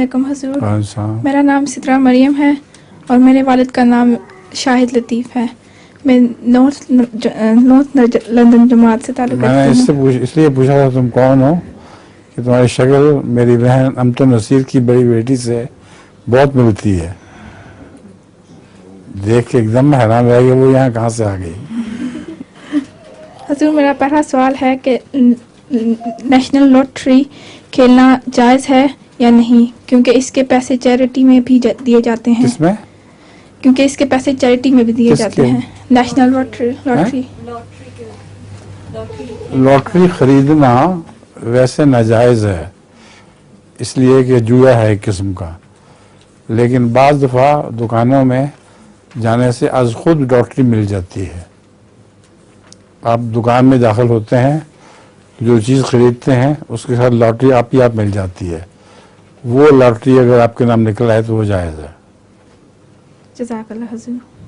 علیکم حضور. میرا نام سترہ مریم ہے اور میرے والد کا نام شاہد لطیف ہے. میں نارتھ لندن جماعت سے تعلق میں نے رکھتی ہوں. اس لیے پوچھا تھا تم کون ہو کہ تمہاری شکل میری بہن امت نصیر کی بڑی بیٹی سے بہت ملتی ہے. دیکھ کے ایک دم حیران رہ گیا وہ یہاں کہاں سے آ گئی. حضور میرا پہلا سوال ہے کہ نیشنل لاٹری کھیلنا جائز ہے یا نہیں، کیونکہ اس کے پیسے چیریٹی میں بھی دیے جاتے ہیں. کس میں؟ کیونکہ اس کے پیسے چیریٹی میں بھی دیے کس جاتے کے؟ ہیں. National lottery. لاٹری خریدنا ویسے ناجائز ہے اس لیے کہ جوا ہے ایک قسم کا، لیکن بعض دفعہ دکانوں میں جانے سے از خود لاٹری مل جاتی ہے. آپ دکان میں داخل ہوتے ہیں، جو چیز خریدتے ہیں اس کے ساتھ لاٹری آپ ہی آپ مل جاتی ہے. وہ لاٹری اگر آپ کے نام نکل آئے تو وہ جائز ہے. جزاک اللہ حضور.